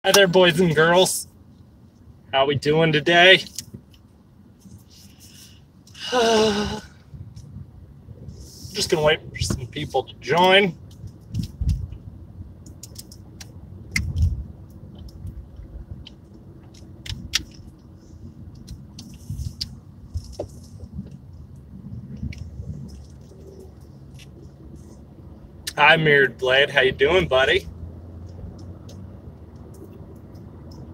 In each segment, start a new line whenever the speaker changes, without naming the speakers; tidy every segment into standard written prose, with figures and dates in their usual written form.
Hi there, boys and girls. How we doing today? Just gonna wait for some people to join. Hi, Mirrored Blade. How you doing, buddy?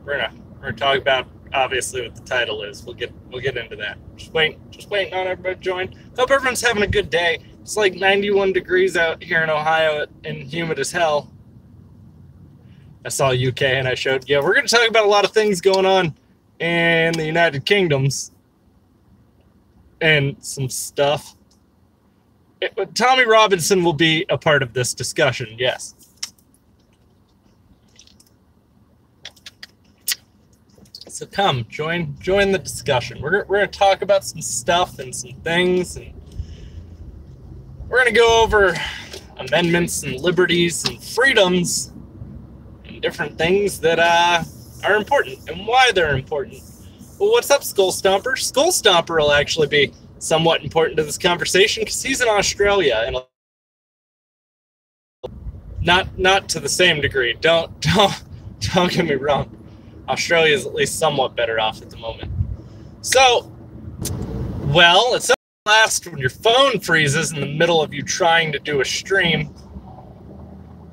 We're gonna talk about obviously what the title is. We'll get into that. Just waiting on everybody to join. Hope everyone's having a good day. It's like 91 degrees out here in Ohio and humid as hell. I saw UK and I showed. Yeah, we're gonna talk about a lot of things going on in the United Kingdoms and some stuff. Tommie Robinson will be a part of this discussion, yes. So come, join the discussion. We're going to talk about some stuff and some things, and we're going to go over amendments and liberties and freedoms and different things that are important and why they're important. Well, what's up, Skull Stomper? Skull Stomper will actually be somewhat important to this conversation because he's in Australia, and not to the same degree. Don't get me wrong. Australia is at least somewhat better off at the moment. So, well, it's last when your phone freezes in the middle of you trying to do a stream.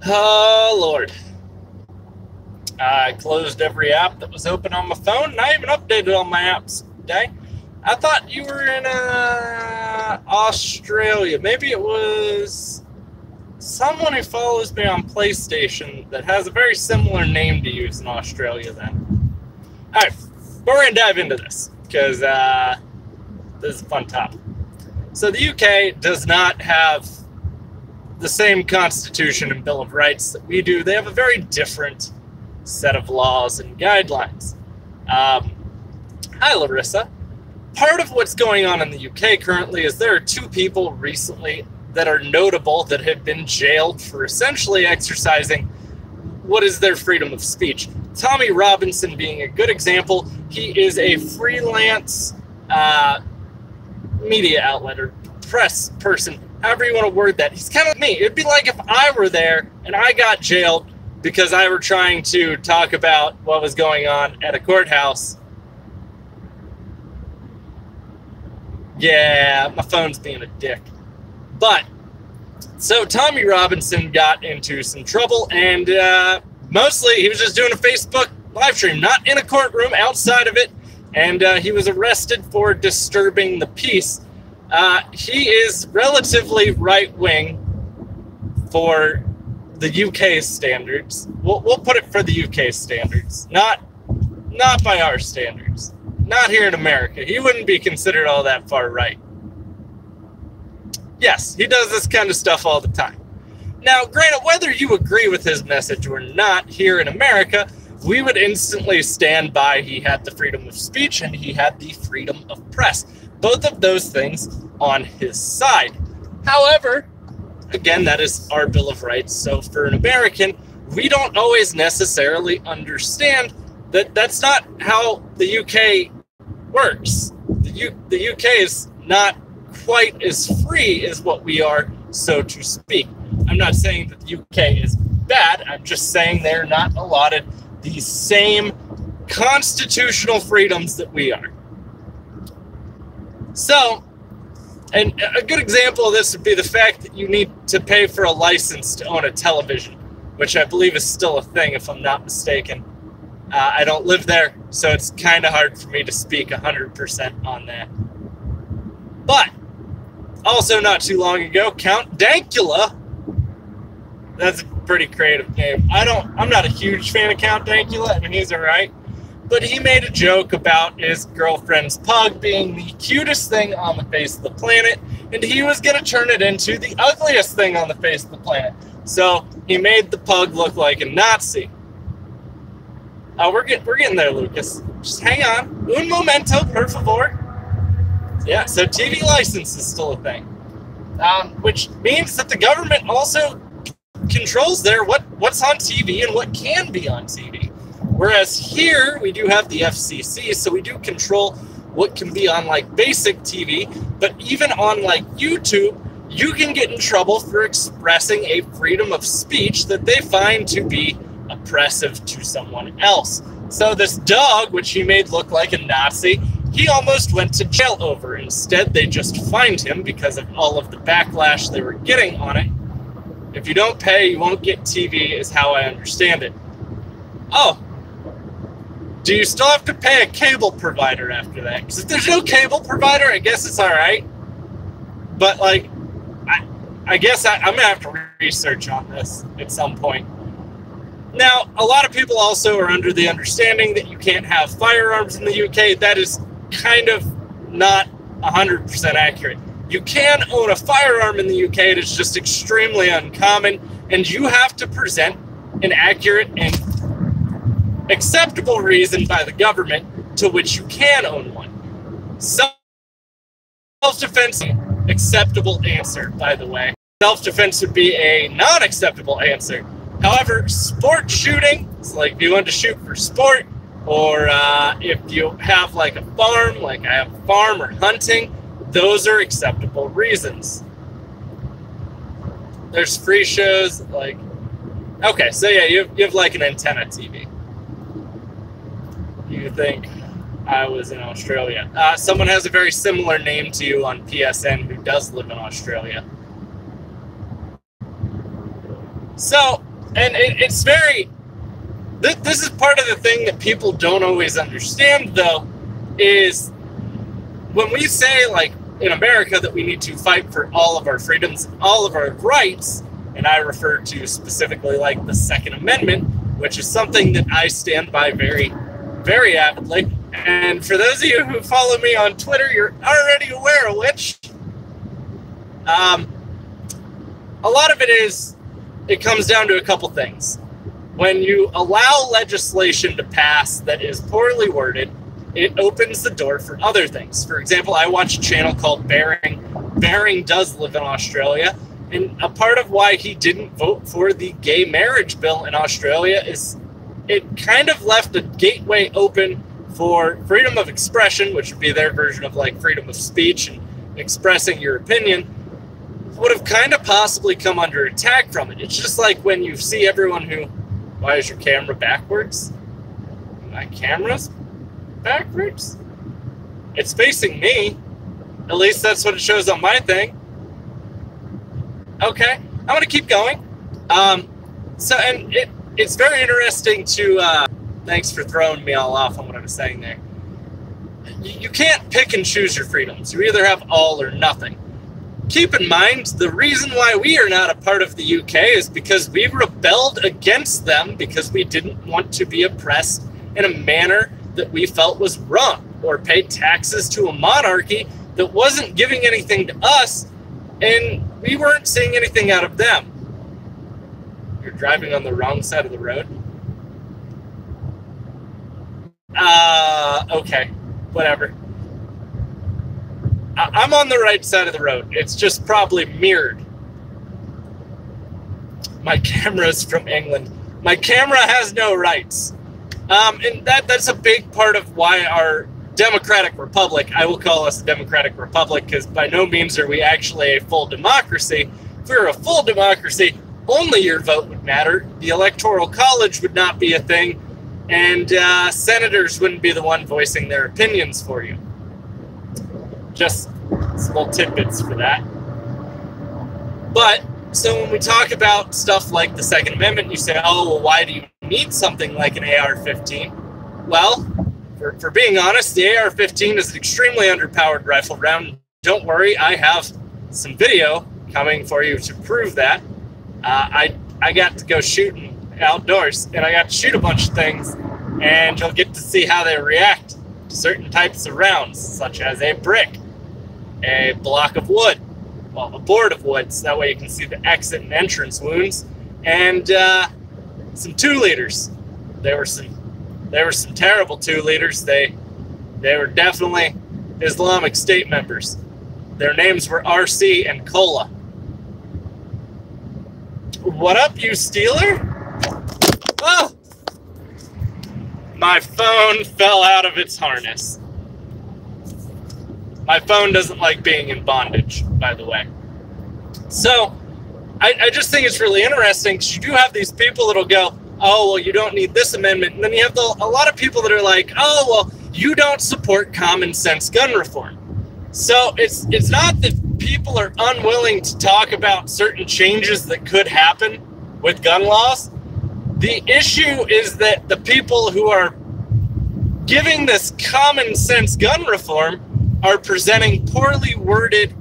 Oh Lord. I closed every app that was open on my phone, and I even updated all my apps today. I thought you were in Australia. Maybe it was someone who follows me on PlayStation that has a very similar name to use in Australia then. All right, but we're going to dive into this because this is a fun topic. So the UK does not have the same Constitution and Bill of Rights that we do. They have a very different set of laws and guidelines. Hi, Larissa. Part of what's going on in the UK currently is there are two people recently that are notable that have been jailed for essentially exercising what is their freedom of speech. Tommie Robinson being a good example. He is a freelance media outlet or press person, however you want to word that. He's kind of like me. It'd be like if I were there and I got jailed because I were trying to talk about what was going on at a courthouse. Yeah, my phone's being a dick. But, so Tommie Robinson got into some trouble, and mostly he was just doing a Facebook live stream, not in a courtroom, outside of it, and he was arrested for disturbing the peace. He is relatively right-wing for the UK standards. We'll put it for the UK standards, not by our standards. Not here in America. He wouldn't be considered all that far right. Yes, he does this kind of stuff all the time. Now, granted, whether you agree with his message or not here in America, we would instantly stand by he had the freedom of speech and he had the freedom of press. Both of those things on his side. However, again, that is our Bill of Rights. So for an American, we don't always necessarily understand that that's not how the UK works. The UK is not quite as free as what we are, so to speak. I'm not saying that the UK is bad. I'm just saying they're not allotted the same constitutional freedoms that we are. So, and a good example of this would be the fact that you need to pay for a license to own a television, which I believe is still a thing, if I'm not mistaken. I don't live there, so it's kind of hard for me to speak 100% on that. But, also not too long ago, Count Dankula, that's a pretty creative name. I'm not a huge fan of Count Dankula. I mean, he's alright. But he made a joke about his girlfriend's pug being the cutest thing on the face of the planet, and he was going to turn it into the ugliest thing on the face of the planet. So, he made the pug look like a Nazi. We're getting there, Lucas. Just hang on. Un momento, per favor. Yeah, so TV license is still a thing. Which means that the government also controls what's on TV and what can be on TV. Whereas here, we do have the FCC, so we do control what can be on, like, basic TV. But even on, like, YouTube, you can get in trouble for expressing a freedom of speech that they find to be oppressive to someone else. So this dog, which he made look like a Nazi, he almost went to jail over. Instead, they just fined him because of all of the backlash they were getting on it. If you don't pay, you won't get TV, is how I understand it. Oh, do you still have to pay a cable provider after that? Because if there's no cable provider, I guess it's all right. But, like, I guess I'm going to have to research on this at some point. Now, a lot of people also are under the understanding that you can't have firearms in the UK. That is kind of not 100% accurate. You can own a firearm in the UK. It is just extremely uncommon, and you have to present an accurate and acceptable reason by the government to which you can own one. Self-defense, acceptable answer, by the way. Self-defense would be a non-acceptable answer. However, sport shooting, so like if you want to shoot for sport, or if you have like a farm, like I have a farm, or hunting, those are acceptable reasons. There's free shows, like, okay, so yeah, you have like an antenna TV. You think I was in Australia. Someone has a very similar name to you on PSN who does live in Australia. So, and it's very, this is part of the thing that people don't always understand, though, is when we say, like, in America that we need to fight for all of our freedoms, all of our rights, and I refer to specifically, like, the Second Amendment, which is something that I stand by very, very avidly. And for those of you who follow me on Twitter, you're already aware of which. A lot of it comes down to a couple things. When you allow legislation to pass that is poorly worded, it opens the door for other things. For example, I watch a channel called Bearing. Bearing does live in Australia, and a part of why he didn't vote for the gay marriage bill in Australia is it kind of left a gateway open for freedom of expression, which would be their version of like freedom of speech and expressing your opinion, would have kind of possibly come under attack from it. It's just like when you see everyone who, why is your camera backwards? My camera's backwards? It's facing me. At least that's what it shows on my thing. Okay, I'm gonna keep going. And it's very interesting to, thanks for throwing me all off on what I was saying there. You can't pick and choose your freedoms. You either have all or nothing. Keep in mind, the reason why we are not a part of the UK is because we rebelled against them because we didn't want to be oppressed in a manner that we felt was wrong, or pay taxes to a monarchy that wasn't giving anything to us, and we weren't seeing anything out of them. You're driving on the wrong side of the road? Okay, whatever. I'm on the right side of the road. It's just probably mirrored. My camera's from England. My camera has no rights. And that's a big part of why our democratic republic, I will call us a democratic republic, because by no means are we actually a full democracy. If we were a full democracy, only your vote would matter. The Electoral College would not be a thing, and senators wouldn't be the one voicing their opinions for you. Just some little tidbits for that. But, so when we talk about stuff like the Second Amendment, you say, oh, well, why do you need something like an AR-15? Well, for being honest, the AR-15 is an extremely underpowered rifle round. Don't worry, I have some video coming for you to prove that. I got to go shooting outdoors, and I got to shoot a bunch of things, and you'll get to see how they react to certain types of rounds, such as a brick, a block of wood, well, a board of wood, so that way you can see the exit and entrance wounds, and some 2-liters. There were some terrible 2-liters. They were definitely Islamic State members. Their names were RC and Cola. What up, you stealer? Oh! My phone fell out of its harness. My phone doesn't like being in bondage, by the way. So, I just think it's really interesting because you do have these people that'll go, oh, well, you don't need this amendment. And then you have a lot of people that are like, oh, well, you don't support common sense gun reform. So it's not that people are unwilling to talk about certain changes that could happen with gun laws. The issue is that the people who are giving this common sense gun reform are presenting poorly worded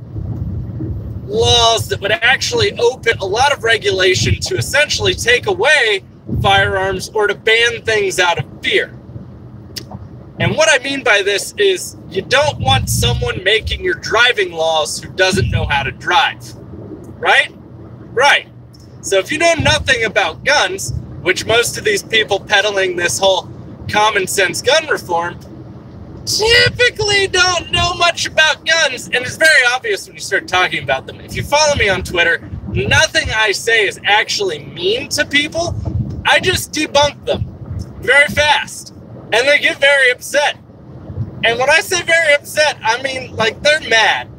laws that would actually open a lot of regulation to essentially take away firearms or to ban things out of fear. And what I mean by this is you don't want someone making your driving laws who doesn't know how to drive, right? Right. So if you know nothing about guns, which most of these people peddling this whole common sense gun reform typically don't know much about guns, and it's very obvious when you start talking about them. If you follow me on Twitter, nothing I say is actually mean to people. I just debunk them very fast, and they get very upset. And when I say very upset, I mean like they're mad,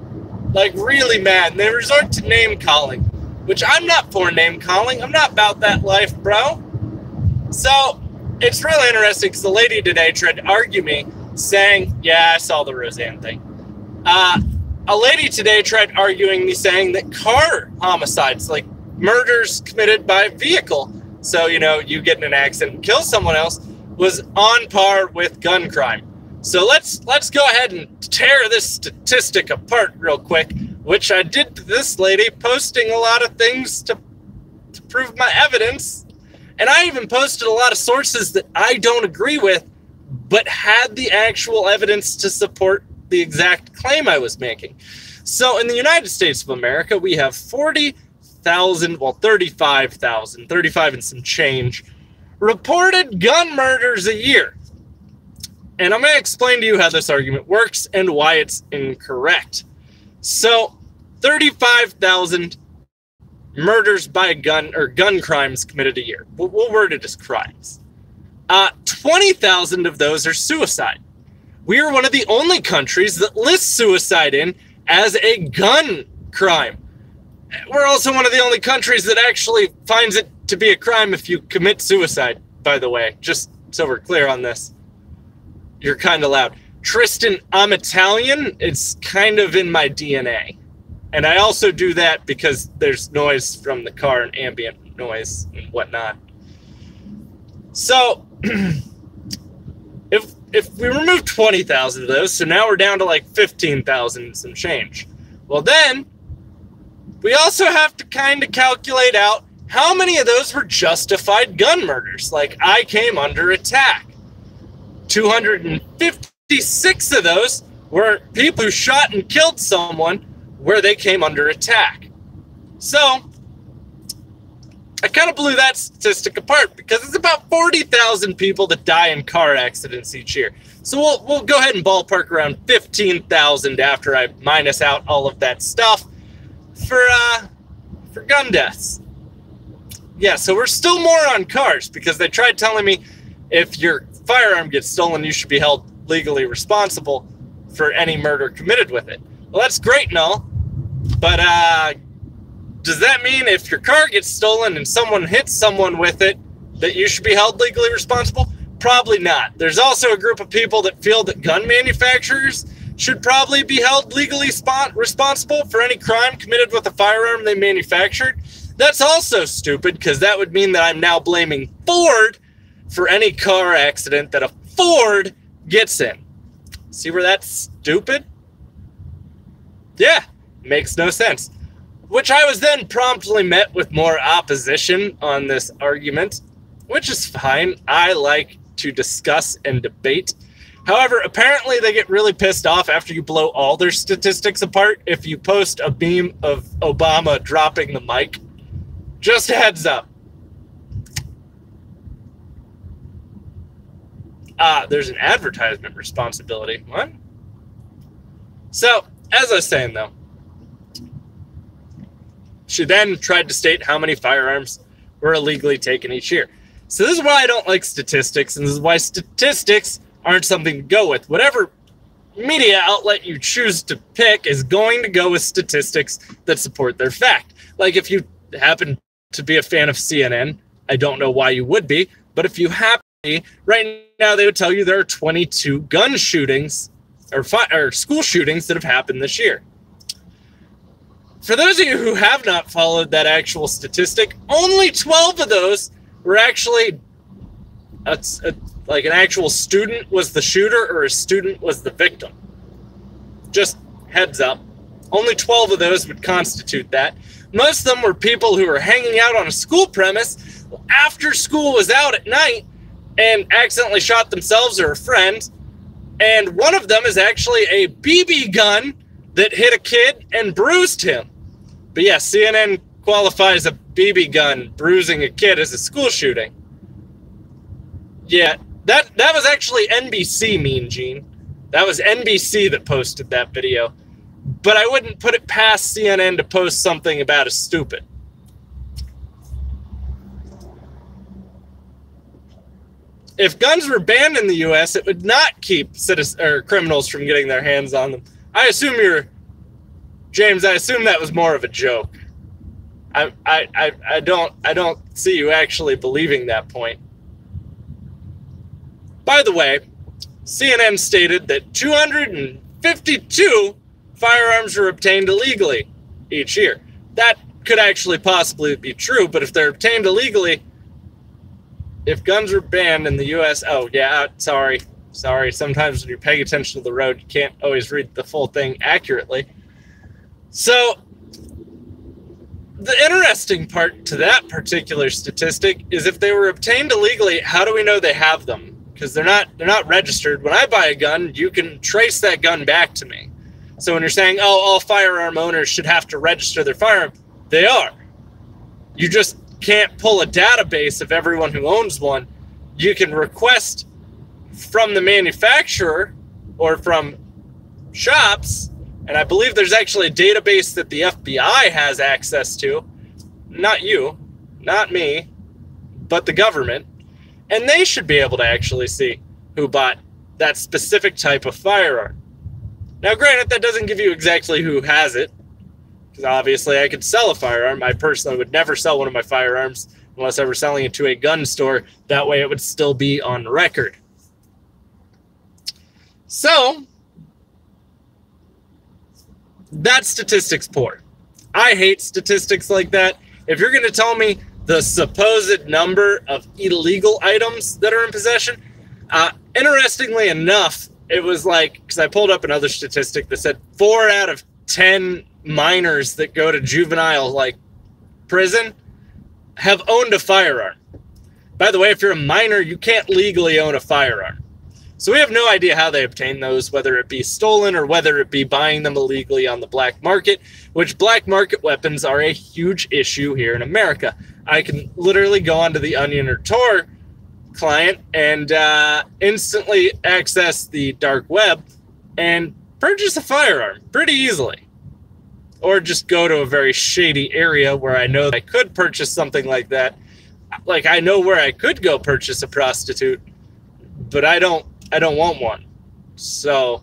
like really mad, and they resort to name calling, which I'm not for name calling. I'm not about that life, bro. So it's really interesting because the lady today tried to argue me saying, yeah, I saw the Roseanne thing. A lady today tried arguing me saying that car homicides, like murders committed by vehicle, so, you know, you get in an accident and kill someone else, was on par with gun crime. So let's go ahead and tear this statistic apart real quick, which I did to this lady, posting a lot of things to prove my evidence. And I even posted a lot of sources that I don't agree with, but had the actual evidence to support the exact claim I was making. So in the United States of America, we have 40,000, well, 35,000, 35 and some change, reported gun murders a year. And I'm going to explain to you how this argument works and why it's incorrect. So 35,000 murders by gun or gun crimes committed a year. We'll word it as crimes. 20,000 of those are suicide. We are one of the only countries that lists suicide in as a gun crime. We're also one of the only countries that actually finds it to be a crime if you commit suicide, by the way, just so we're clear on this. You're kind of loud. Tristan, I'm Italian. It's kind of in my DNA. And I also do that because there's noise from the car and ambient noise and whatnot. So if we remove 20,000 of those, so now we're down to like 15,000 and some change. Well, then we also have to kind of calculate out how many of those were justified gun murders. Like I came under attack. 256 of those were people who shot and killed someone where they came under attack. So I kind of blew that statistic apart because it's about 40,000 people that die in car accidents each year. So we'll go ahead and ballpark around 15,000 after I minus out all of that stuff for gun deaths. Yeah, so we're still more on cars because they tried telling me if your firearm gets stolen, you should be held legally responsible for any murder committed with it. Well, that's great and all, but does that mean if your car gets stolen and someone hits someone with it, that you should be held legally responsible? Probably not. There's also a group of people that feel that gun manufacturers should probably be held legally responsible for any crime committed with a firearm they manufactured. That's also stupid because that would mean that I'm now blaming Ford for any car accident that a Ford gets in. See where that's stupid? Yeah, makes no sense. Which I was then promptly met with more opposition on this argument, which is fine. I like to discuss and debate. However, apparently they get really pissed off after you blow all their statistics apart if you post a meme of Obama dropping the mic. Just a heads up. There's an advertisement responsibility. What? So, as I was saying, though, she then tried to state how many firearms were illegally taken each year. So this is why I don't like statistics, and this is why statistics aren't something to go with. Whatever media outlet you choose to pick is going to go with statistics that support their fact. Like if you happen to be a fan of CNN, I don't know why you would be, but if you happen to be, right now they would tell you there are 22 gun shootings or school shootings that have happened this year. For those of you who have not followed that actual statistic, only 12 of those were actually like an actual student was the shooter or a student was the victim. Just heads up. Only 12 of those would constitute that. Most of them were people who were hanging out on a school premise after school was out at night and accidentally shot themselves or a friend. And one of them is actually a BB gun that hit a kid and bruised him. But yeah, CNN qualifies a BB gun bruising a kid as a school shooting. Yeah, that was actually NBC, Mean Gene. That was NBC that posted that video. But I wouldn't put it past CNN to post something about a stupid. If guns were banned in the U.S., it would not keep criminals from getting their hands on them. James, I assume that was more of a joke. I don't see you actually believing that point. By the way, CNN stated that 252 firearms were obtained illegally each year. That could actually possibly be true, but if they're obtained illegally, if guns were banned in the U.S., oh yeah, sorry. Sometimes when you're paying attention to the road, you can't always read the full thing accurately. So the interesting part to that particular statistic is if they were obtained illegally, how do we know they have them? Because they're not registered. When I buy a gun, you can trace that gun back to me. So when you're saying, oh, all firearm owners should have to register their firearm, they are. You just can't pull a database of everyone who owns one. You can request from the manufacturer or from shops, and I believe there's actually a database that the FBI has access to. Not you, not me, but the government. And they should be able to actually see who bought that specific type of firearm. Now, granted, that doesn't give you exactly who has it, because obviously I could sell a firearm. I personally would never sell one of my firearms unless I were selling it to a gun store. That way it would still be on record. So, that statistic's poor. I hate statistics like that. If you're going to tell me the supposed number of illegal items that are in possession, interestingly enough, it was like, because I pulled up another statistic that said 4 out of 10 minors that go to juvenile prison have owned a firearm. By the way, if you're a minor, you can't legally own a firearm. So we have no idea how they obtain those, whether it be stolen or whether it be buying them illegally on the black market, which black market weapons are a huge issue here in America. I can literally go onto the Onion or Tor client and instantly access the dark web and purchase a firearm pretty easily. Or just go to a very shady area where I know that I could purchase something like that. Like, I know where I could go purchase a prostitute, but I don't want one. So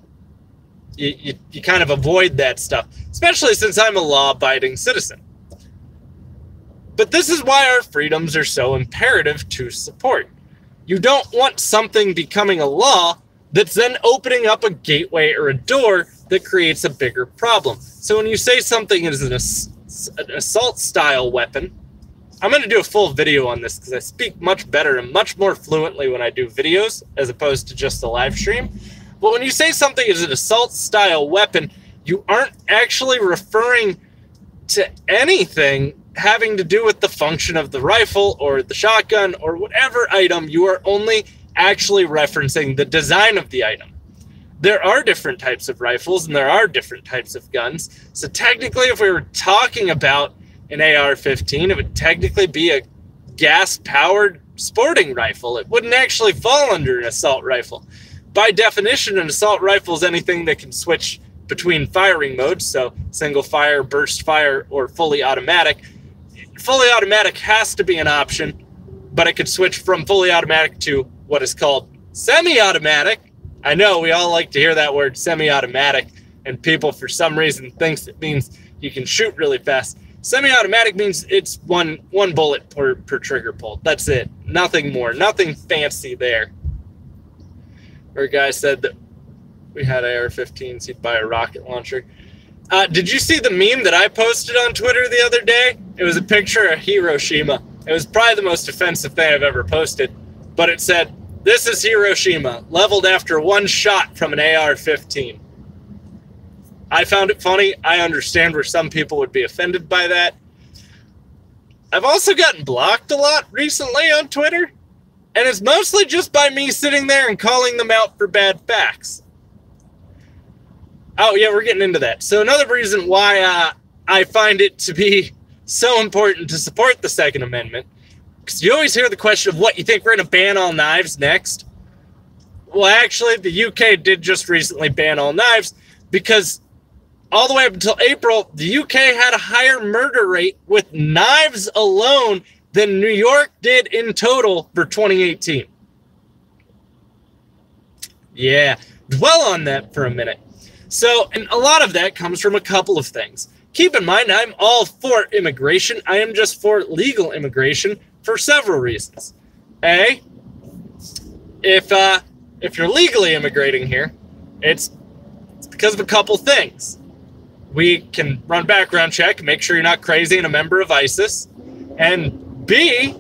you kind of avoid that stuff, especially since I'm a law-abiding citizen. But this is why our freedoms are so imperative to support. You don't want something becoming a law that's then opening up a gateway or a door that creates a bigger problem. So when you say something is an assault-style weapon, I'm going to do a full video on this because I speak much better and much more fluently when I do videos as opposed to just a live stream. But when you say something is an assault-style weapon, you aren't actually referring to anything having to do with the function of the rifle or the shotgun or whatever item. You are only actually referencing the design of the item. There are different types of rifles and there are different types of guns. So technically, if we were talking about an AR-15, it would technically be a gas-powered sporting rifle. It wouldn't actually fall under an assault rifle. By definition, an assault rifle is anything that can switch between firing modes, so single fire, burst fire, or fully automatic. Fully automatic has to be an option, but it could switch from fully automatic to what is called semi-automatic. I know we all like to hear that word, semi-automatic, and people for some reason thinks it means you can shoot really fast. Semi-automatic means it's one bullet per trigger pull. That's it. Nothing more. Nothing fancy there. Or a guy said that we had AR-15s, he'd buy a rocket launcher. Did you see the meme that I posted on Twitter the other day? It was a picture of Hiroshima. It was probably the most offensive thing I've ever posted. But it said, "This is Hiroshima, leveled after one shot from an AR-15. I found it funny. I understand where some people would be offended by that. I've also gotten blocked a lot recently on Twitter. And it's mostly just by me sitting there and calling them out for bad facts. Oh, yeah, we're getting into that. So another reason why I find it to be so important to support the Second Amendment, because you always hear the question of what, you think we're going to ban all knives next? Well, actually, the UK did just recently ban all knives because all the way up until April, the UK had a higher murder rate with knives alone than New York did in total for 2018. Yeah, dwell on that for a minute. So, and a lot of that comes from a couple of things. Keep in mind, I'm all for immigration. I am just for legal immigration for several reasons. A, if you're legally immigrating here, it's because of a couple things. We can run background check, make sure you're not crazy and a member of ISIS. And B,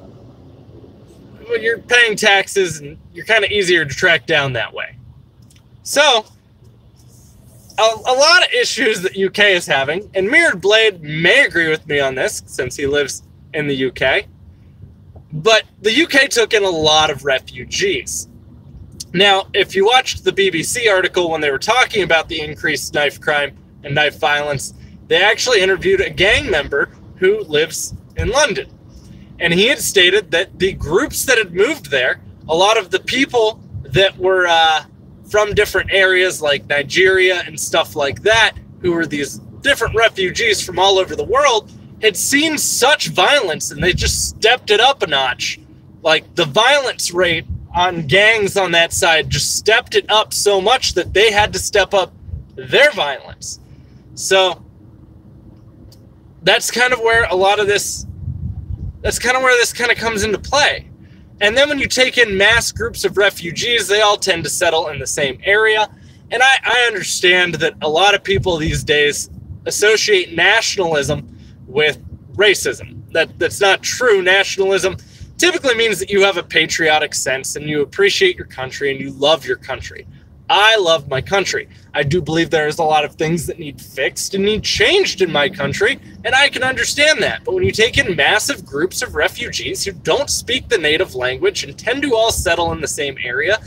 well, you're paying taxes and you're kind of easier to track down that way. So, a lot of issues that UK is having, and Mirrored Blade may agree with me on this since he lives in the UK, but the UK took in a lot of refugees. Now, if you watched the BBC article when they were talking about the increased knife crime and knife violence, they actually interviewed a gang member who lives in London. And he had stated that the groups that had moved there, a lot of the people that were from different areas like Nigeria and stuff like that, who were these different refugees from all over the world, had seen such violence and they just stepped it up a notch. Like the violence rate on gangs on that side just stepped it up so much that they had to step up their violence. So that's kind of where a lot of this, that's kind of where this kind of comes into play. And then when you take in mass groups of refugees, they all tend to settle in the same area. And I understand that a lot of people these days associate nationalism with racism. That's not true. Nationalism typically means that you have a patriotic sense and you appreciate your country and you love your country. I love my country. I do believe there's a lot of things that need fixed and need changed in my country, and I can understand that. But when you take in massive groups of refugees who don't speak the native language and tend to all settle in the same area,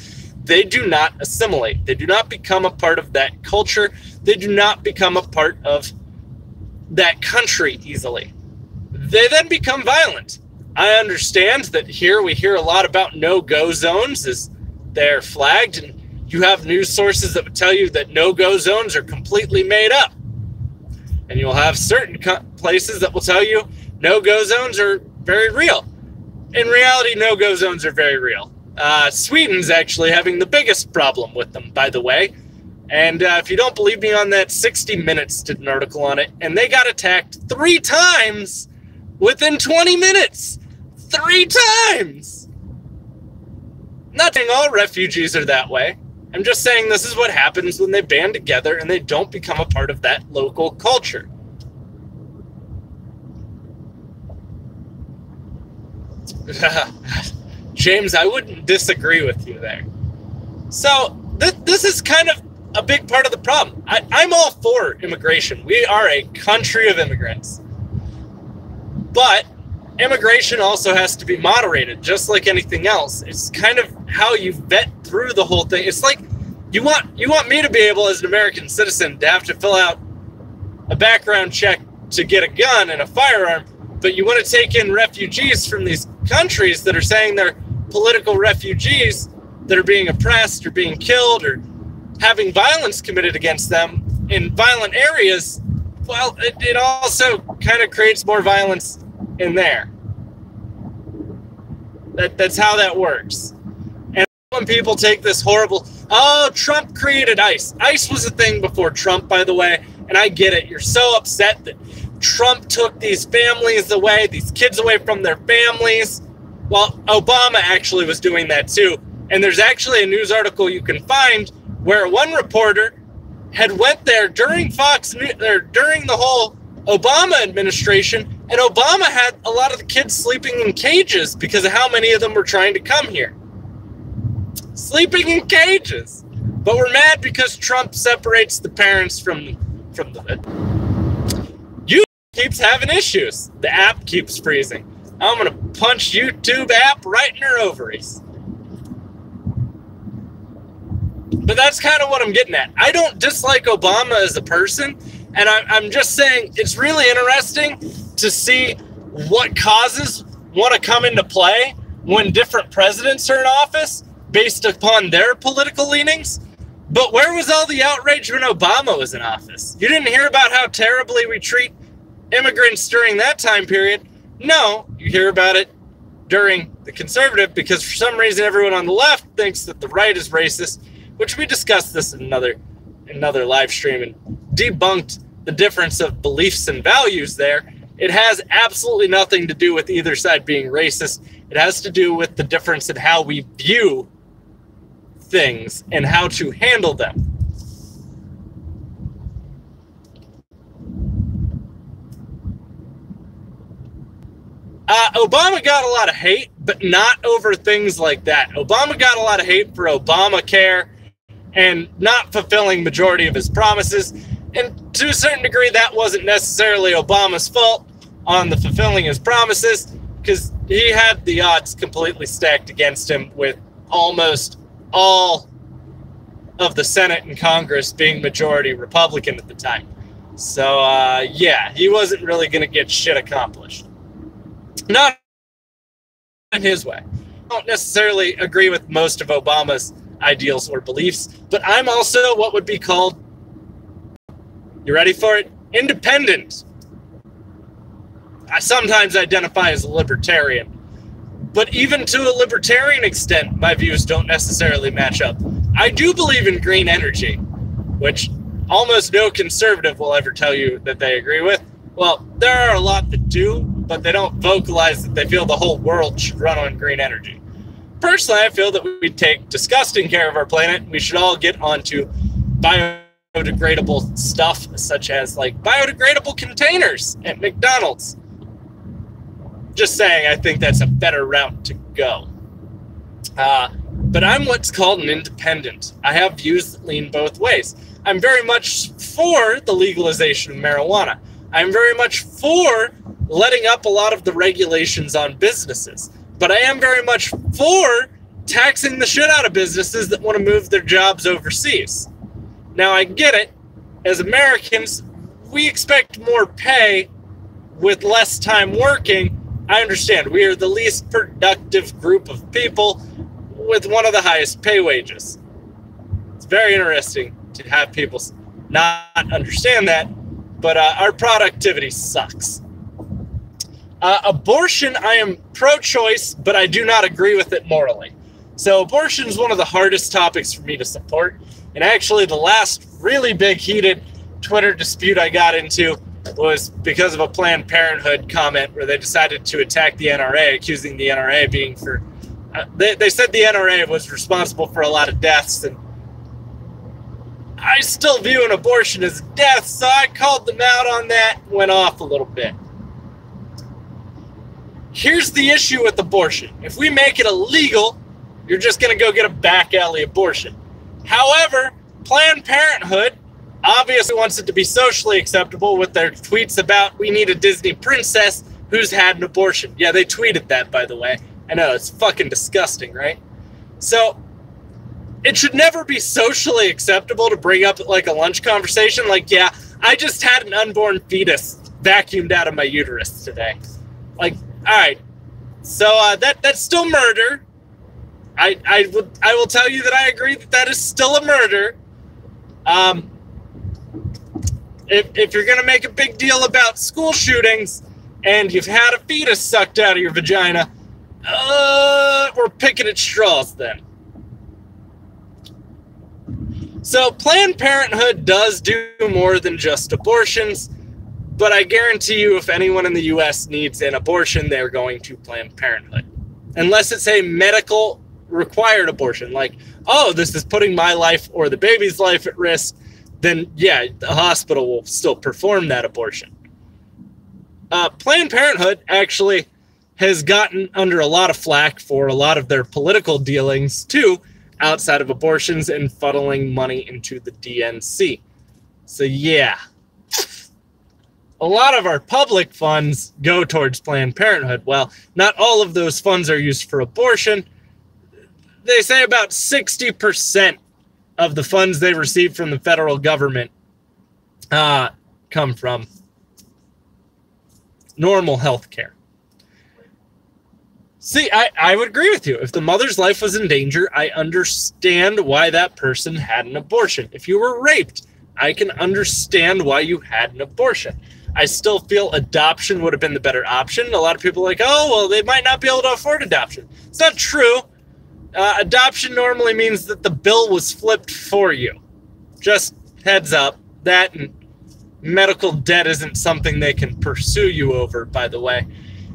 they do not assimilate. They do not become a part of that culture. They do not become a part of that country easily. They then become violent. I understand that here we hear a lot about no-go zones as they're flagged, and you have news sources that would tell you that no-go zones are completely made up. And you'll have certain places that will tell you no-go zones are very real. In reality, no-go zones are very real. Sweden's actually having the biggest problem with them, by the way. And if you don't believe me on that, 60 Minutes did an article on it, and they got attacked 3 times within 20 minutes. 3 times! Not saying all refugees are that way. I'm just saying this is what happens when they band together and they don't become a part of that local culture. James, I wouldn't disagree with you there. So this is kind of a big part of the problem. I'm all for immigration. We are a country of immigrants. But immigration also has to be moderated, just like anything else. It's kind of how you vet through the whole thing. It's like you want me to be able, as an American citizen, to have to fill out a background check to get a gun and a firearm, but you want to take in refugees from these countries that are saying they're political refugees that are being oppressed or being killed or having violence committed against them in violent areas. Well, it also kind of creates more violence in there. That's how that works. And when people take this horrible, oh, Trump created ICE. ICE was a thing before Trump, by the way, and I get it. You're so upset that Trump took these families away, these kids away from their families. Well, Obama actually was doing that too. And there's actually a news article you can find where one reporter had went there during Fox News, or during the whole Obama administration, and Obama had a lot of the kids sleeping in cages because of how many of them were trying to come here. Sleeping in cages. But we're mad because Trump separates the parents from the... YouTube keeps having issues. The app keeps freezing. I'm going to punch YouTube app right in her ovaries. But that's kind of what I'm getting at. I don't dislike Obama as a person, and I'm just saying it's really interesting to see what causes want to come into play when different presidents are in office based upon their political leanings. But where was all the outrage when Obama was in office? You didn't hear about how terribly we treat immigrants during that time period. No, you hear about it during the conservative, because for some reason everyone on the left thinks that the right is racist, which we discussed this in another live stream and debunked the difference of beliefs and values there. It has absolutely nothing to do with either side being racist. It has to do with the difference in how we view things and how to handle them. Obama got a lot of hate, but not over things like that. Obama got a lot of hate for Obamacare and not fulfilling majority of his promises. And to a certain degree, that wasn't necessarily Obama's fault on the fulfilling his promises, because he had the odds completely stacked against him with almost all of the Senate and Congress being majority Republican at the time. So, yeah, he wasn't really going to get shit accomplished. Not in his way. I don't necessarily agree with most of Obama's ideals or beliefs, but I'm also what would be called, you ready for it? Independent. I sometimes identify as a libertarian, but even to a libertarian extent, my views don't necessarily match up. I do believe in green energy, which almost no conservative will ever tell you that they agree with. Well, there are a lot that do, but they don't vocalize that they feel the whole world should run on green energy. Personally, I feel that we take disgusting care of our planet. We should all get onto biodegradable stuff, such as like biodegradable containers at McDonald's. Just saying, I think that's a better route to go. But I'm what's called an independent. I have views that lean both ways. I'm very much for the legalization of marijuana. I'm very much for letting up a lot of the regulations on businesses. But I am very much for taxing the shit out of businesses that want to move their jobs overseas. Now, I get it. As Americans, we expect more pay with less time working. I understand. We are the least productive group of people with one of the highest pay wages. It's very interesting to have people not understand that, but our productivity sucks. Abortion, I am pro-choice, but I do not agree with it morally. So abortion is one of the hardest topics for me to support. And actually, the last really big heated Twitter dispute I got into was because of a Planned Parenthood comment where they decided to attack the NRA, accusing the NRA being for... They said the NRA was responsible for a lot of deaths, and I still view an abortion as death, so I called them out on that and went off a little bit. Here's the issue with abortion. If we make it illegal, you're just going to go get a back alley abortion. However, Planned Parenthood obviously wants it to be socially acceptable with their tweets about we need a Disney princess who's had an abortion. Yeah, they tweeted that, by the way. I know, it's fucking disgusting, right? So, it should never be socially acceptable to bring up like a lunch conversation like, yeah, I just had an unborn fetus vacuumed out of my uterus today. Like, all right, so that's still murder. I will tell you that I agree that that is still a murder. If you're gonna make a big deal about school shootings and you've had a fetus sucked out of your vagina, We're picking at straws then. So Planned Parenthood does do more than just abortions, but I guarantee you if anyone in the U.S. needs an abortion, they're going to Planned Parenthood. Unless it's a medical required abortion, like, oh, this is putting my life or the baby's life at risk, then yeah, the hospital will still perform that abortion. Planned Parenthood actually has gotten under a lot of flack for a lot of their political dealings too, outside of abortions and funneling money into the DNC. So yeah, a lot of our public funds go towards Planned Parenthood. Well, not all of those funds are used for abortion. They say about 60% of the funds they receive from the federal government come from normal health care. See, I would agree with you. If the mother's life was in danger, I understand why that person had an abortion. If you were raped, I can understand why you had an abortion. I still feel adoption would have been the better option. A lot of people are like, oh, well, they might not be able to afford adoption. It's not true. Adoption normally means that the bill was flipped for you. Just heads up, that and medical debt isn't something they can pursue you over, by the way.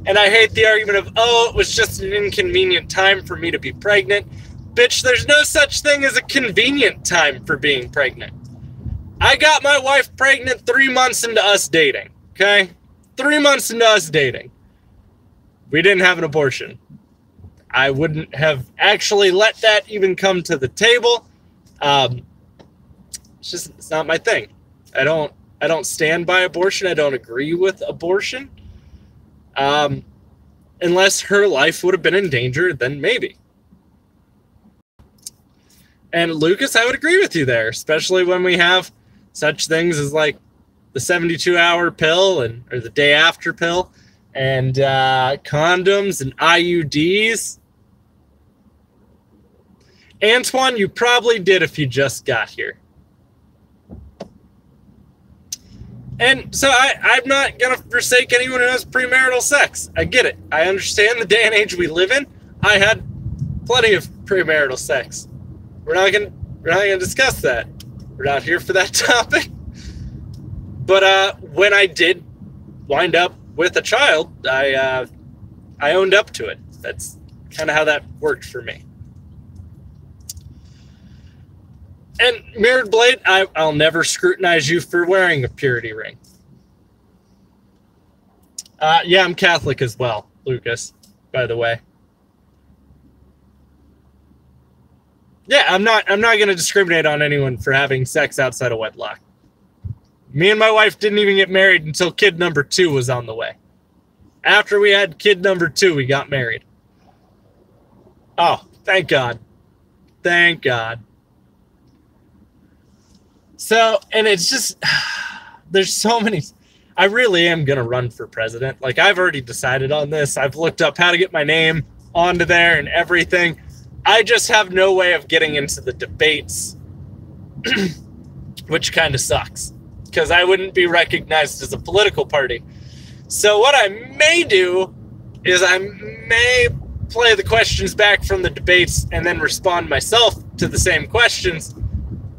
And I hate the argument of, oh, it was just an inconvenient time for me to be pregnant. Bitch, there's no such thing as a convenient time for being pregnant. I got my wife pregnant 3 months into us dating, okay? 3 months into us dating. We didn't have an abortion. I wouldn't have actually let that even come to the table. It's not my thing. I don't stand by abortion. I don't agree with abortion. Unless her life would have been in danger, then maybe. And Lucas, I would agree with you there, especially when we have such things as like the 72-hour pill or the day after pill and condoms and IUDs. Antoine, you probably did if you just got here. And so I'm not going to forsake anyone who has premarital sex. I get it. I understand the day and age we live in. I had plenty of premarital sex. We're not going to discuss that. We're not here for that topic. But when I did wind up with a child, I owned up to it. That's kind of how that worked for me. And Mirrored Blade, I'll never scrutinize you for wearing a purity ring. Yeah, I'm Catholic as well, Lucas, by the way. Yeah, I'm not going to discriminate on anyone for having sex outside of wedlock. Me and my wife didn't even get married until kid number 2 was on the way. After we had kid number 2, we got married. Oh, thank God. Thank God. So, and it's just, there's so many, I really am going to run for president. Like, I've already decided on this. I've looked up how to get my name onto there and everything. I just have no way of getting into the debates, which kind of sucks, because I wouldn't be recognized as a political party. So what I may do is I may play the questions back from the debates and then respond myself to the same questions,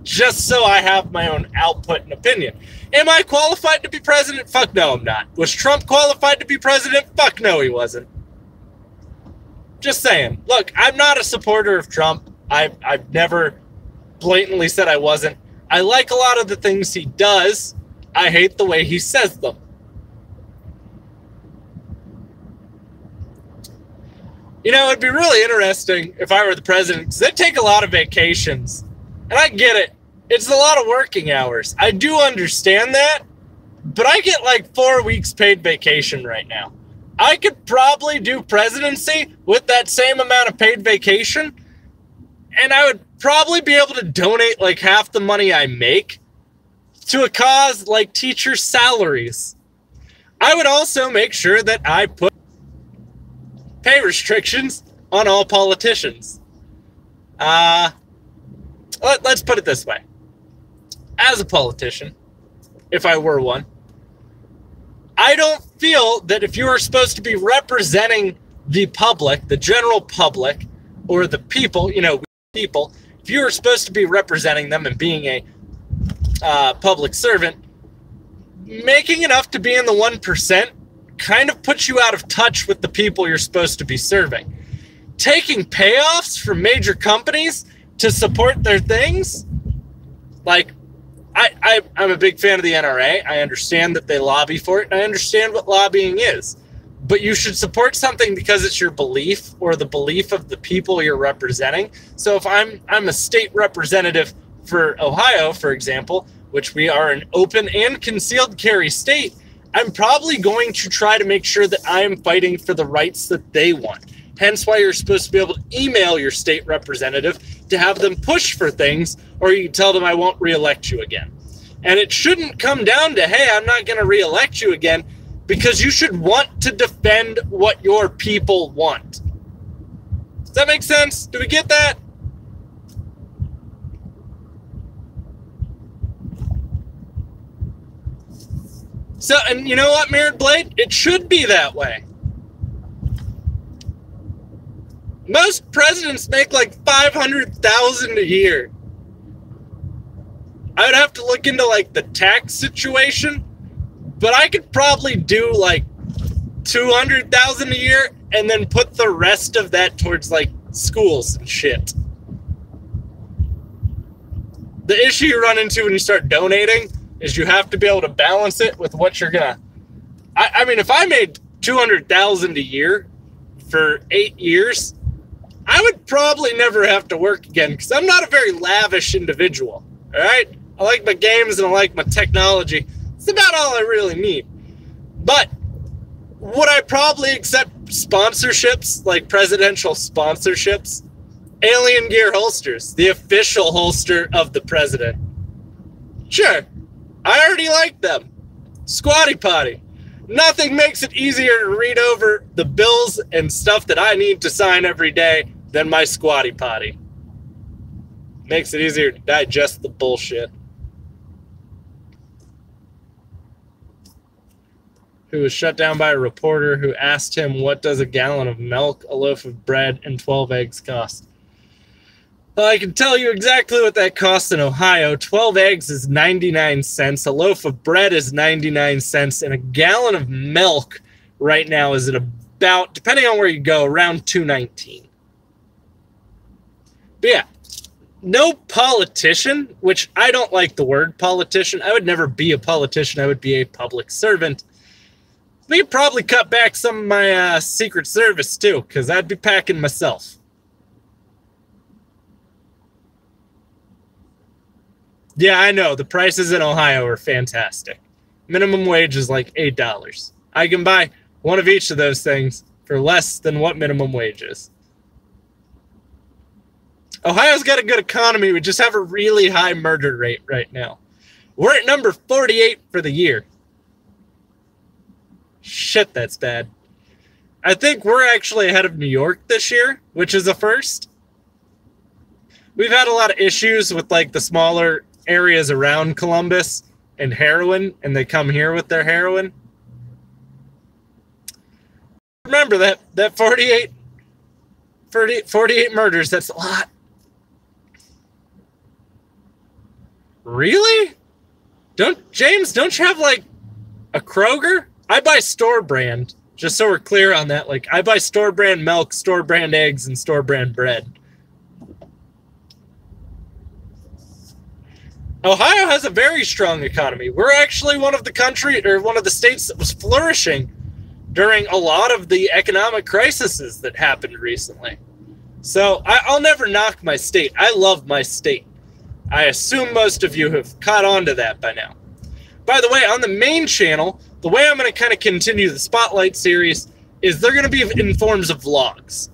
just so I have my own output and opinion. Am I qualified to be president? Fuck no, I'm not. Was Trump qualified to be president? Fuck no, he wasn't. Just saying. Look, I'm not a supporter of Trump. I've never blatantly said I wasn't. I like a lot of the things he does. I hate the way he says them. You know, it'd be really interesting if I were the president, because they take a lot of vacations. And I get it. It's a lot of working hours. I do understand that. But I get like 4 weeks paid vacation right now. I could probably do presidency with that same amount of paid vacation. And I would probably be able to donate like half the money I make to a cause like teacher salaries. I would also make sure that I put pay restrictions on all politicians. Let's put it this way. As a politician, if I were one, I don't feel that if you are supposed to be representing the public, the general public, or the people, people, if you were supposed to be representing them and being a public servant, making enough to be in the 1% kind of puts you out of touch with the people you're supposed to be serving. Taking payoffs from major companies to support their things, like, I'm a big fan of the NRA. I understand that they lobby for it. I understand what lobbying is. But you should support something because it's your belief or the belief of the people you're representing. So if I'm a state representative for Ohio, for example, which we are an open and concealed carry state, I'm probably going to try to make sure that I am fighting for the rights that they want. Hence why you're supposed to be able to email your state representative to have them push for things, or you tell them I won't reelect you again. And it shouldn't come down to, hey, I'm not going to reelect you again, because you should want to defend what your people want. Does that make sense? Do we get that? So, and you know what, Mirrored Blade? It should be that way. Most presidents make like $500,000 a year. I would have to look into like the tax situation, but I could probably do like $200,000 a year and then put the rest of that towards like schools and shit. The issue you run into when you start donating is you have to be able to balance it with what you're gonna. I mean, if I made $200,000 a year for 8 years, I would probably never have to work again because I'm not a very lavish individual. All right, I like my games and I like my technology. It's about all I really need. But would I probably accept sponsorships, like presidential sponsorships? Alien Gear holsters, the official holster of the president. Sure, I already like them. Squatty Potty. Nothing makes it easier to read over the bills and stuff that I need to sign every day than my Squatty Potty. Makes it easier to digest the bullshit. Who was shut down by a reporter who asked him, what does a gallon of milk, a loaf of bread, and 12 eggs cost? Well, I can tell you exactly what that costs in Ohio. 12 eggs is 99 cents, a loaf of bread is 99 cents, and a gallon of milk right now is at about, depending on where you go, around $2.19. But yeah, no politician, which I don't like the word politician. I would never be a politician. I would be a public servant. We could probably cut back some of my Secret Service too, because I'd be packing myself. Yeah, I know. The prices in Ohio are fantastic. Minimum wage is like $8. I can buy one of each of those things for less than what minimum wage is. Ohio's got a good economy. We just have a really high murder rate right now. We're at number 48 for the year. Shit, that's bad. I think we're actually ahead of New York this year, which is a first. We've had a lot of issues with like the smaller areas around Columbus and heroin, and they come here with their heroin. Remember that 48 murders, that's a lot. Really? Don't you have like a Kroger? I buy store brand, just so we're clear on that. Like I buy store brand milk, store brand eggs, and store brand bread. Ohio has a very strong economy. We're actually one of the states that was flourishing during a lot of the economic crises that happened recently. So I'll never knock my state. I love my state. I assume most of you have caught on to that by now. By the way, on the main channel, the way I'm going to kind of continue the Spotlight series is they're going to be in forms of vlogs.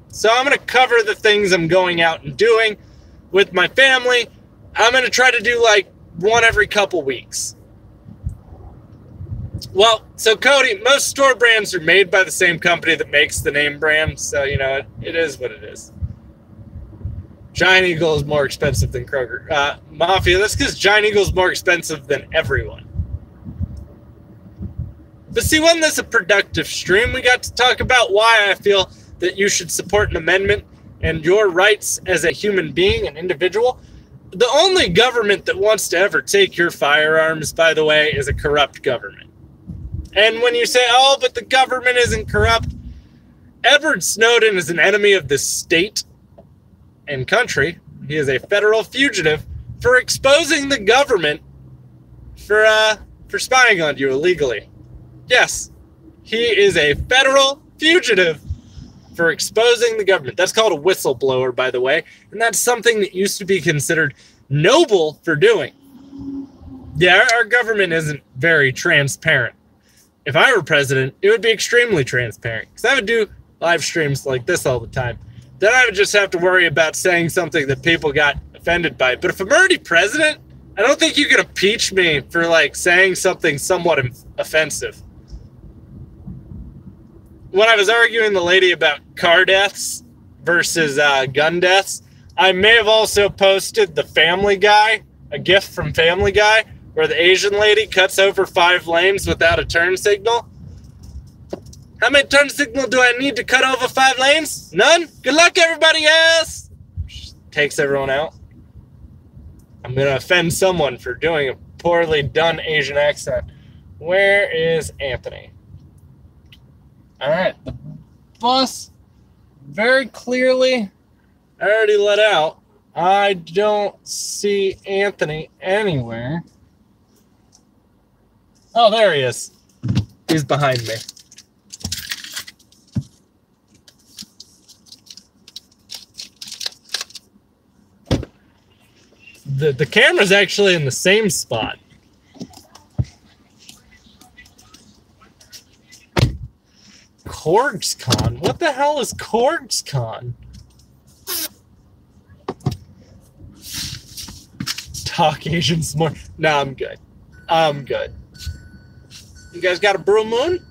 So I'm going to cover the things I'm going out and doing with my family. I'm going to try to do like one every couple weeks. Well, so Cody, most store brands are made by the same company that makes the name brand. So, you know, it is what it is. Giant Eagle is more expensive than Kroger. Mafia, that's because Giant Eagle is more expensive than everyone. But see, wasn't this a productive stream? We got to talk about why I feel that you should support an amendment and your rights as a human being, an individual. The only government that wants to ever take your firearms, by the way, is a corrupt government. And when you say, oh, but the government isn't corrupt, Edward Snowden is an enemy of the state and country. He is a federal fugitive for exposing the government for spying on you illegally. Yes, he is a federal fugitive for exposing the government. That's called a whistleblower, by the way, and that's something that used to be considered noble for doing. Yeah, our government isn't very transparent. If I were president, it would be extremely transparent, because I would do live streams like this all the time. Then I would just have to worry about saying something that people got offended by. But if I'm already president, I don't think you can impeach me for like saying something somewhat offensive. When I was arguing the lady about car deaths versus gun deaths, I may have also posted the Family Guy, a GIF from Family Guy, where the Asian lady cuts over 5 lanes without a turn signal. How many turn signals do I need to cut over 5 lanes? None? Good luck, everybody else! Takes everyone out. I'm going to offend someone for doing a poorly done Asian accent. Where is Anthony? All right, the bus very clearly already let out. I don't see Anthony anywhere. Oh, there he is. He's behind me. The camera's actually in the same spot. CorgsCon? What the hell is CorgsCon? Talk Asian more. No, I'm good. I'm good. You guys got a Brew Moon?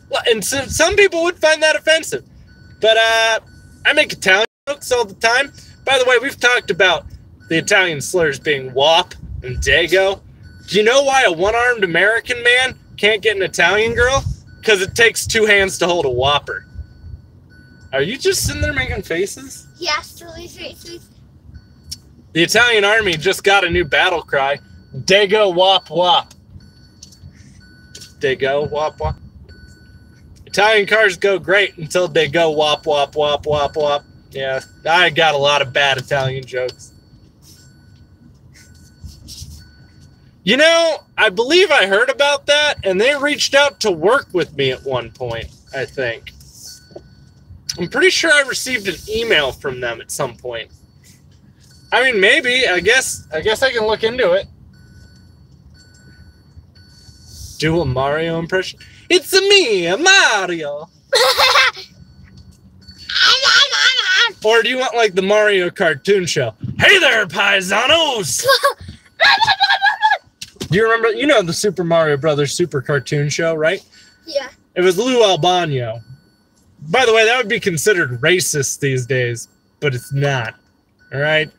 Well, and so, some people would find that offensive. But I make Italian jokes all the time. By the way, we've talked about the Italian slurs being wop and dago. Do you know why a one-armed American man can't get an Italian girl? Because it takes 2 hands to hold a whopper. Are you just sitting there making faces?
Yes, silly faces.
The Italian army just got a new battle cry. Dago wop wop. Dago wop wop. Italian cars go great until they go wop wop wop wop wop. Yeah, I got a lot of bad Italian jokes. You know, I believe I heard about that, and they reached out to work with me at one point, I think. I'm pretty sure I received an email from them at some point. I mean, maybe. I guess I can look into it. Do a Mario impression. It's me, a Mario. Or do you want like the Mario cartoon show? Hey there, paisanos! Do you remember? You know the Super Mario Brothers super cartoon show, right?
Yeah.
It was Lou Albano. By the way, that would be considered racist these days, but it's not. All right?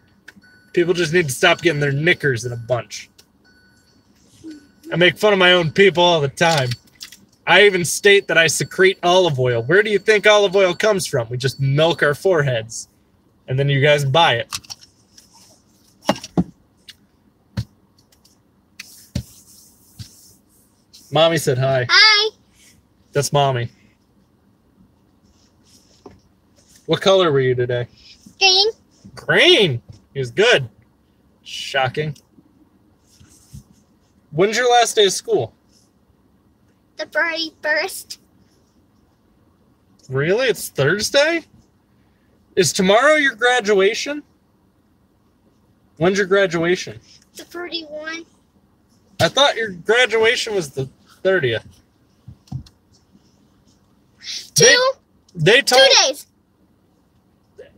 People just need to stop getting their knickers in a bunch. I make fun of my own people all the time. I even state that I secrete olive oil. Where do you think olive oil comes from? We just milk our foreheads, and then you guys buy it. Mommy said hi.
Hi.
That's Mommy. What color were you today?
Green.
Green. He was good. Shocking. When's your last day of school?
The 31st.
Really? It's Thursday? Is tomorrow your graduation? When's your graduation?
The 31.
I thought your graduation was the 30th. They told
2 days.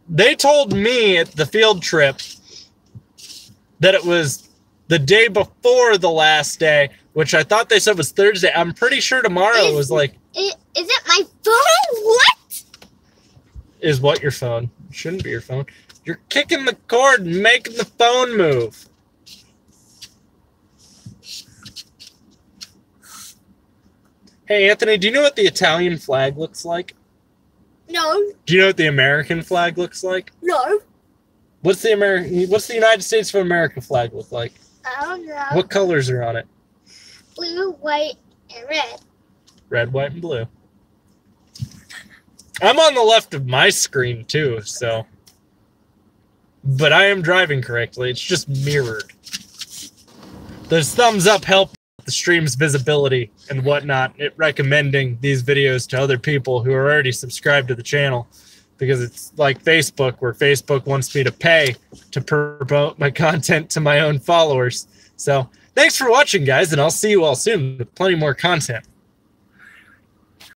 They told me at the field trip that it was the day before the last day, which I thought they said was Thursday. I'm pretty sure tomorrow was like...
Is it my phone? What?
Is what your phone? It shouldn't be your phone. You're kicking the cord and making the phone move. Hey, Anthony, do you know what the Italian flag looks like?
No.
Do you know what the American flag looks like?
No.
What's the United States of America flag look like?
I don't know.
What colors are on it?
Blue, white, and red.
Red, white, and blue. I'm on the left of my screen too, so. But I am driving correctly. It's just mirrored. Those thumbs up help the stream's visibility and whatnot. It recommending these videos to other people who are already subscribed to the channel, because it's like Facebook, where Facebook wants me to pay to promote my content to my own followers. So thanks for watching, guys, and I'll see you all soon with plenty more content.